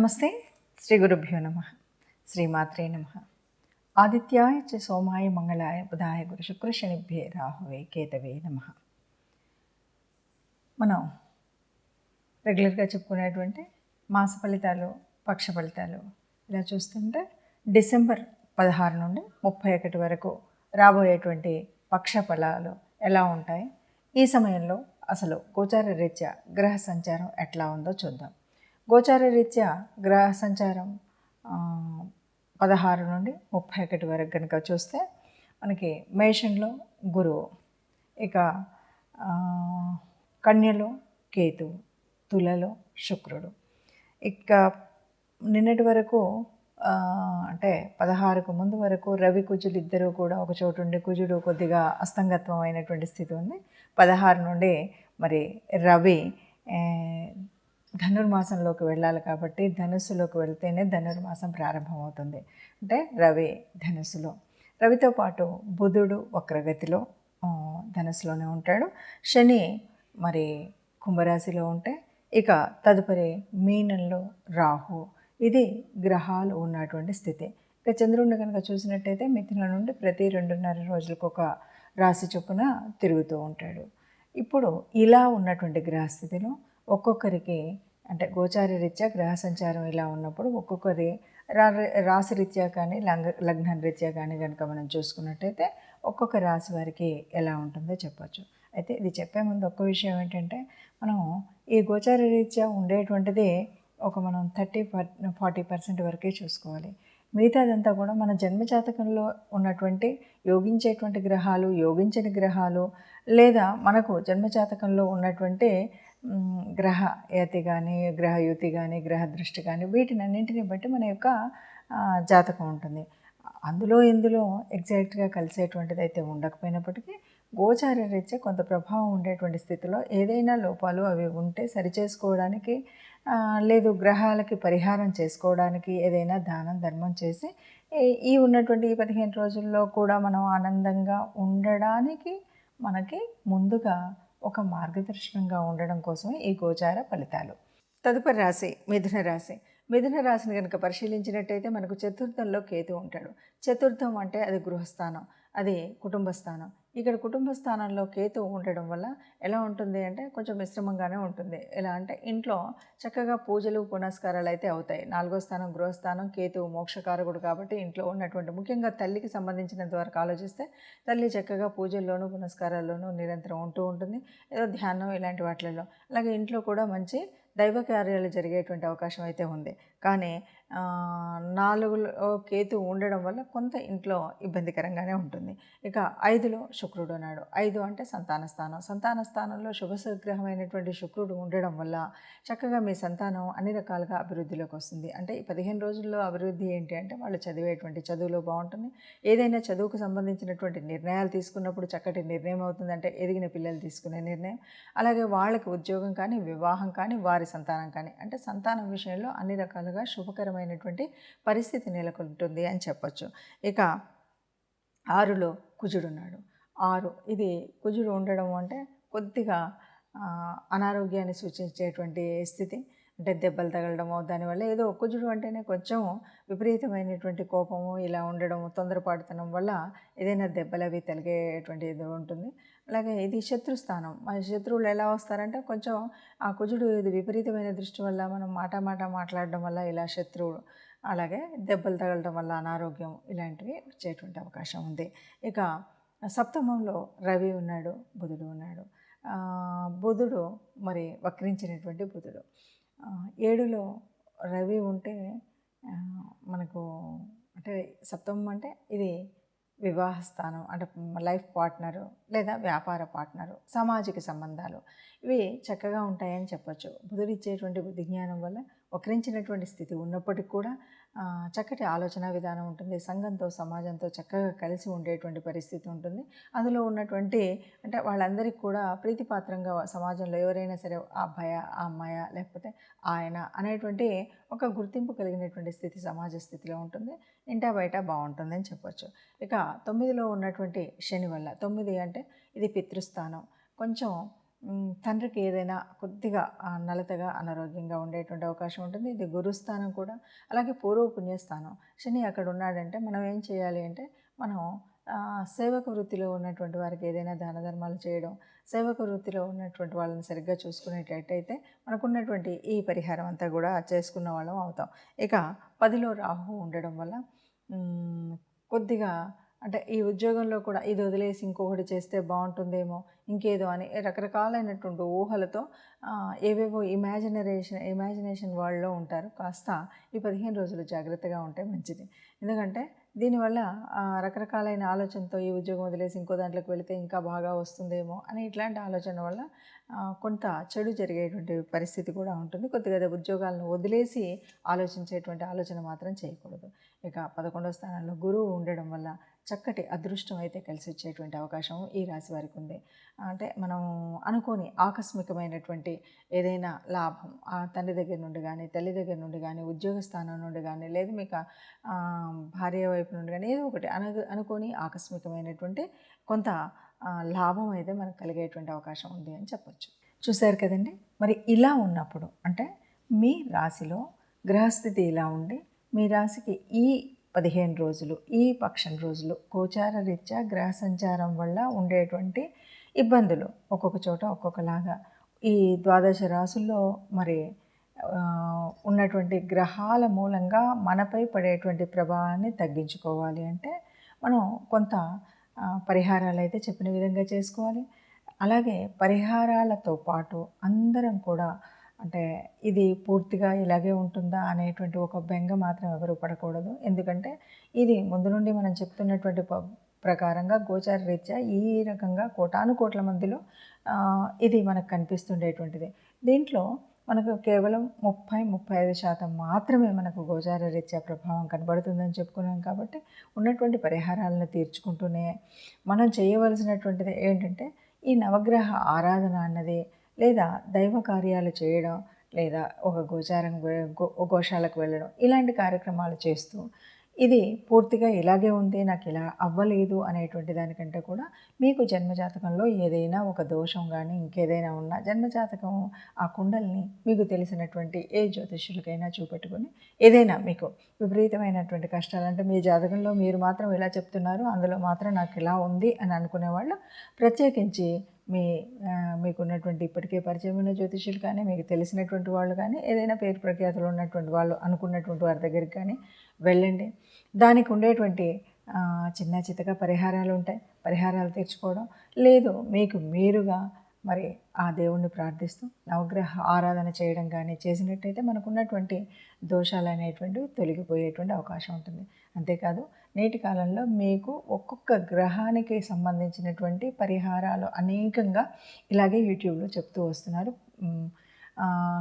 నమస్తే. శ్రీ గురుభ్యో నమ. శ్రీమాత్రే నమ. ఆదిత్యాయ చ సోమాయ మంగళాయ బుధాయ గురు శుక్ర శనిభ్యే రాహువే కేతవే నమ. మనం రెగ్యులర్గా చెప్పుకునేటువంటి మాస ఫలితాలు, పక్ష ఫలితాలు ఇలా చూస్తుంటే డిసెంబర్ 16 నుండి 31 వరకు రాబోయేటువంటి పక్ష ఫలాలు ఎలా ఉంటాయి, ఈ సమయంలో అసలు గోచార రీత్యా గ్రహ సంచారం ఎట్లా ఉందో చూద్దాం. గోచార రీత్యా గ్రహ సంచారం 16 నుండి 31 వరకు కనుక చూస్తే మనకి మేషంలో గురువు, ఇక కన్యలో కేతు, తులలో శుక్రుడు. ఇక నిన్నటి వరకు అంటే 16కు ముందు వరకు రవి కుజులు ఇద్దరు కూడా ఒక చోటు ఉండి కుజుడు కొద్దిగా అస్తంగత్వం అయినటువంటి స్థితి ఉంది. 16 నుండి మరి రవి ధనుర్మాసంలోకి వెళ్ళాలి కాబట్టి ధనుస్సులోకి వెళ్తేనే ధనుర్మాసం ప్రారంభమవుతుంది. అంటే రవి ధనుస్సులో, రవితో పాటు బుధుడు వక్రగతిలో ధనుస్సులోనే ఉంటాడు. శని మరి కుంభరాశిలో ఉంటే ఇక తదుపరి మీనంలో రాహు. ఇది గ్రహాలు ఉన్నటువంటి స్థితి. ఇక చంద్రుడిని కనుక చూసినట్టయితే మిథున నుండి ప్రతి 2.5 రోజులకు ఒక రాశి చొప్పున తిరుగుతూ ఉంటాడు. ఇప్పుడు ఇలా ఉన్నటువంటి గ్రహస్థితిలో ఒక్కొక్కరికి అంటే గోచార రీత్యా గ్రహ సంచారం ఇలా ఉన్నప్పుడు ఒక్కొక్కరి రాశి రీత్యా కానీ లగ్న రీత్యా కానీ కనుక మనం చూసుకున్నట్టయితే ఒక్కొక్క రాశి వారికి ఎలా ఉంటుందో చెప్పచ్చు. అయితే ఇది చెప్పే ముందు ఒక్క విషయం ఏంటంటే, మనం ఈ గోచార రీత్యా ఉండేటువంటిది మనం 30-40% వరకే చూసుకోవాలి. మిగతాదంతా కూడా మన జన్మజాతకంలో ఉన్నటువంటి యోగించేటువంటి గ్రహాలు, యోగించని గ్రహాలు, లేదా మనకు జన్మజాతకంలో ఉన్నటువంటి గ్రహ యతి కానీ, గ్రహయుతి కానీ, గ్రహ దృష్టి కానీ, వీటినన్నింటినీ బట్టి మన యొక్క జాతకం ఉంటుంది. అందులో ఇందులో ఎగ్జాక్ట్గా కలిసేటువంటిది అయితే ఉండకపోయినప్పటికీ గోచార రీత్యా కొంత ప్రభావం ఉండేటువంటి స్థితిలో ఏదైనా లోపాలు అవి ఉంటే సరిచేసుకోవడానికి, లేదు గ్రహాలకి పరిహారం చేసుకోవడానికి ఏదైనా దానం ధర్మం చేసి ఈ ఉన్నటువంటి ఈ 15 రోజుల్లో కూడా మనం ఆనందంగా ఉండడానికి మనకి ముందుగా ఒక మార్గదర్శనంగా ఉండడం కోసమే ఈ గోచార ఫలితాలు. తదుపరి రాశి మిథున రాశి. మిథున రాశిని కనుక పరిశీలించినట్టయితే మనకు చతుర్థంలో కేతు ఉంటాడు. చతుర్థం అంటే అది గృహస్థానం, అది కుటుంబ స్థానం. ఇక్కడ కుటుంబ స్థానంలో కేతు ఉండడం వల్ల ఎలా ఉంటుంది అంటే కొంచెం మిశ్రమంగానే ఉంటుంది. ఎలా అంటే ఇంట్లో చక్కగా పూజలు పునస్కారాలు అయితే అవుతాయి. 4వ స్థానం గృహస్థానం, కేతు మోక్షకారకుడు కాబట్టి ఇంట్లో ఉన్నటువంటి ముఖ్యంగా తల్లికి సంబంధించినంత వరకు ఆలోచిస్తే తల్లి చక్కగా పూజల్లోనూ పునస్కారాల్లోనూ నిరంతరం ఉంటూ ఉంటుంది. ఏదో ధ్యానం ఇలాంటి వాటిల్లో, అలాగే ఇంట్లో కూడా మంచి దైవ కార్యాలు జరిగేటువంటి అవకాశం అయితే ఉంది. కానీ 4లో కేతు ఉండడం వల్ల కొంత ఇంట్లో ఇబ్బందికరంగానే ఉంటుంది. ఇక 5లో శుక్రుడు ఉన్నాడు. 5 అంటే సంతాన స్థానం. సంతాన స్థానంలో శుభసగ్రహమైనటువంటి శుక్రుడు ఉండడం వల్ల చక్కగా మీ సంతానం అన్ని రకాలుగా అభివృద్ధిలోకి వస్తుంది. అంటే ఈ 15 రోజుల్లో అభివృద్ధి ఏంటి అంటే వాళ్ళు చదివేటువంటి చదువులో బాగుంటుంది. ఏదైనా చదువుకు సంబంధించినటువంటి నిర్ణయాలు తీసుకున్నప్పుడు చక్కటి నిర్ణయం అవుతుంది. అంటే ఎదిగిన పిల్లలు తీసుకునే నిర్ణయం, అలాగే వాళ్ళకి ఉద్యోగం కానీ, వివాహం కానీ, వారి సంతానం కానీ, అంటే సంతానం విషయంలో అన్ని రకాలుగా శుభకరమైనటువంటి పరిస్థితి నెలకొంటుంది అని చెప్పచ్చు. ఇక 6లో కుజుడున్నాడు. 6 ఇది కుజుడు ఉండడం అంటే కొద్దిగా అనారోగ్యాన్ని సూచించేటువంటి స్థితి. అంటే దెబ్బలు తగలడము, దానివల్ల ఏదో కుజుడు అంటేనే కొంచెం విపరీతమైనటువంటి కోపము ఇలా ఉండడం, తొందరపాటుతనం వల్ల ఏదైనా దెబ్బలు అవి తగిలేటువంటి ఇది ఉంటుంది. అలాగే ఇది శత్రుస్థానం. మన శత్రువులు ఎలా వస్తారంటే కొంచెం ఆ కుజుడు ఇది విపరీతమైన దృష్టి వల్ల మనం మాట మాట్లాడడం వల్ల ఇలా శత్రువులు, అలాగే దెబ్బలు తగలడం వల్ల అనారోగ్యం ఇలాంటివి వచ్చేటువంటి అవకాశం ఉంది. ఇక సప్తమంలో రవి ఉన్నాడు, బుధుడు ఉన్నాడు. బుధుడు మరి వక్రించినటువంటి బుధుడు. 7లో రవి ఉంటే మనకు అంటే సప్తమం అంటే ఇది వివాహ స్థానం, అంటే లైఫ్ పార్ట్నరు లేదా వ్యాపార పార్ట్నరు, సామాజిక సంబంధాలు ఇవి చక్కగా ఉంటాయని చెప్పచ్చు. బుధుడు ఇచ్చేటువంటి బుద్ధి జ్ఞానం వల్ల వక్రించినటువంటి స్థితి ఉన్నప్పటికీ కూడా చక్కటి ఆలోచన విధానం ఉంటుంది. సంఘంతో, సమాజంతో చక్కగా కలిసి ఉండేటువంటి పరిస్థితి ఉంటుంది. అందులో ఉన్నటువంటి అంటే వాళ్ళందరికీ కూడా ప్రీతిపాత్రంగా సమాజంలో ఎవరైనా సరే ఆ అబ్బాయ, ఆ అమ్మాయ, లేకపోతే ఆయన అనేటువంటి ఒక గుర్తింపు కలిగినటువంటి స్థితి సమాజ స్థితిలో ఉంటుంది. ఇంటా బయట బాగుంటుందని చెప్పచ్చు. ఇక 9లో ఉన్నటువంటి శని వల్ల, 9 అంటే ఇది పితృస్థానం, కొంచెం తండ్రికి ఏదైనా కొద్దిగా నలతగా అనారోగ్యంగా ఉండేటువంటి అవకాశం ఉంటుంది. ఇది గురుస్థానం కూడా. అలాగే పూర్వ పుణ్యస్థానం. శని అక్కడ ఉన్నాడంటే మనం ఏం చేయాలి అంటే మనం సేవక వృత్తిలో ఉన్నటువంటి వారికి ఏదైనా దాన ధర్మాలు చేయడం, సేవక వృత్తిలో ఉన్నటువంటి వాళ్ళని సరిగ్గా చూసుకునేటట్టయితే మనకున్నటువంటి ఈ పరిహారం అంతా కూడా చేసుకున్న వాళ్ళం అవుతాం. ఇక 10లో రాహు ఉండడం వల్ల కొద్దిగా అంటే ఈ ఉద్యోగంలో కూడా ఇది వదిలేసి ఇంకొకటి చేస్తే బాగుంటుందేమో, ఇంకేదో అని రకరకాలైనటువంటి ఊహలతో ఏవేవో ఇమాజినేషన్ వరల్డ్లో ఉంటారు. కాస్త ఈ 15 రోజులు జాగ్రత్తగా ఉంటే మంచిది. ఎందుకంటే దీనివల్ల రకరకాలైన ఆలోచనతో ఈ ఉద్యోగం వదిలేసి ఇంకో దాంట్లోకి వెళితే ఇంకా బాగా వస్తుందేమో అని ఇట్లాంటి ఆలోచన వల్ల కొంత చెడు జరిగేటువంటి పరిస్థితి కూడా ఉంటుంది. కొద్దిగా ఉద్యోగాలను వదిలేసి ఆలోచించేటువంటి ఆలోచన మాత్రం చేయకూడదు. ఇక 11వ స్థానంలో గురువు ఉండడం వల్ల చక్కటి అదృష్టం అయితే కలిసి వచ్చేటువంటి అవకాశం ఈ రాశి వారికి ఉంది. అంటే మనం అనుకోని ఆకస్మికమైనటువంటి ఏదైనా లాభం తండ్రి దగ్గర నుండి కానీ, తల్లి దగ్గర నుండి కానీ, ఉద్యోగ స్థానం నుండి కానీ, లేదు మీకు భార్య వైపు నుండి కానీ ఏదో ఒకటి అనుకోని ఆకస్మికమైనటువంటి కొంత లాభం అయితే మనకు కలిగేటువంటి అవకాశం ఉంది అని చెప్పొచ్చు. చూశారు కదండి. మరి ఇలా ఉన్నప్పుడు అంటే మీ రాశిలో గ్రహస్థితి ఇలా ఉండి మీ రాశికి ఈ 15 రోజులు ఈ పక్షం రోజులు గోచార రీత్యా గ్రహ సంచారం వల్ల ఉండేటువంటి ఇబ్బందులు ఒక్కొక్క చోట ఒక్కొక్కలాగా ఈ 12 రాసుల్లో మరి ఉన్నటువంటి గ్రహాల మూలంగా మనపై పడేటువంటి ప్రభావాన్ని తగ్గించుకోవాలి అంటే మనం కొంత పరిహారాలు అయితే చెప్పిన విధంగా చేసుకోవాలి. అలాగే పరిహారాలతో పాటు అందరం కూడా అంటే ఇది పూర్తిగా ఇలాగే ఉంటుందా అనేటువంటి ఒక బెంగ మాత్రం ఎవరు పడకూడదు. ఎందుకంటే ఇది ముందు నుండి మనం చెప్తున్నటువంటి ప్రకారంగా గోచార రీత్యా ఈ రకంగా కోటాను కోట్ల మందిలో ఇది మనకు కనిపిస్తుండేటువంటిది. దీంట్లో మనకు కేవలం 30-35% మాత్రమే మనకు గోచార రీత్యా ప్రభావం కనబడుతుందని చెప్పుకున్నాం. కాబట్టి ఉన్నటువంటి పరిహారాలను తీర్చుకుంటూనే మనం చేయవలసినటువంటిది ఏంటంటే ఈ నవగ్రహ ఆరాధన అన్నది లేదా దైవ కార్యాలు చేయడం లేదా ఒక గోశాలకు వెళ్ళడం ఇలాంటి కార్యక్రమాలు చేస్తూ ఇది పూర్తిగా ఇలాగే ఉంది నాకు ఇలా అవ్వలేదు అనేటువంటి దానికంటే కూడా మీకు జన్మజాతకంలో ఏదైనా ఒక దోషం కానీ ఇంకేదైనా ఉన్నా జన్మజాతకం ఆ కుండల్ని మీకు తెలిసినటువంటి ఏ జ్యోతిష్యులకైనా చూపెట్టుకొని ఏదైనా మీకు విపరీతమైనటువంటి కష్టాలు అంటే మీ జాతకంలో మీరు మాత్రం ఇలా చెప్తున్నారు అందులో మాత్రం నాకు ఇలా ఉంది అని అనుకునేవాళ్ళు ప్రత్యేకించి మీకున్నటువంటి ఇప్పటికే పరిచయమైన జ్యోతిష్యులు కానీ మీకు తెలిసినటువంటి వాళ్ళు కానీ ఏదైనా పేరు ప్రఖ్యాతులు ఉన్నటువంటి వాళ్ళు అనుకున్నటువంటి వారి దగ్గరికి కానీ వెళ్ళండి. దానికి ఉండేటువంటి చిన్న చితక పరిహారాలు ఉంటాయి. పరిహారాలు తెచ్చుకోవడం లేదు మీకు మీరుగా మరి ఆ దేవుణ్ణి ప్రార్థిస్తూ నవగ్రహ ఆరాధన చేయడం కానీ చేసినట్టయితే మనకున్నటువంటి దోషాలు అనేటువంటివి తొలగిపోయేటువంటి అవకాశం ఉంటుంది. అంతేకాదు నేటి కాలంలో మీకు ఒక్కొక్క గ్రహానికి సంబంధించినటువంటి పరిహారాలు అనేకంగా ఇలాగే యూట్యూబ్లో చెప్తూ వస్తున్నారు.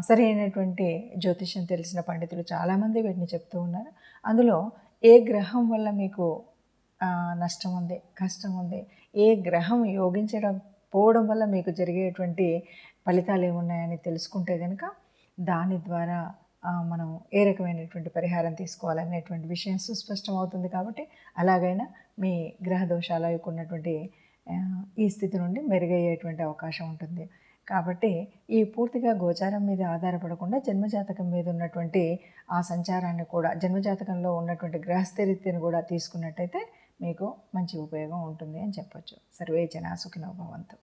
సరైనటువంటి జ్యోతిష్యం తెలిసిన పండితులు చాలామంది వీటిని చెప్తూ ఉన్నారు. అందులో ఏ గ్రహం వల్ల మీకు నష్టం ఉంది, కష్టం ఉంది, ఏ గ్రహం పోవడం వల్ల మీకు జరిగేటువంటి ఫలితాలు ఏమున్నాయని తెలుసుకుంటే కనుక దాని ద్వారా మనం ఏ రకమైనటువంటి పరిహారం తీసుకోవాలనేటువంటి విషయం సుస్పష్టం అవుతుంది. కాబట్టి అలాగైనా మీ గ్రహ దోషాలకు ఉన్నటువంటి ఈ స్థితి నుండి మెరుగయ్యేటువంటి అవకాశం ఉంటుంది. కాబట్టి ఈ పూర్తిగా గోచారం మీద ఆధారపడకుండా జన్మజాతకం మీద ఉన్నటువంటి ఆ సంచారాన్ని కూడా జన్మజాతకంలో ఉన్నటువంటి గ్రహస్థితిని కూడా తీసుకున్నట్టయితే మీకు మంచి ఉపయోగం ఉంటుంది అని చెప్పొచ్చు. సర్వే జనా సుఖినో భవంతు.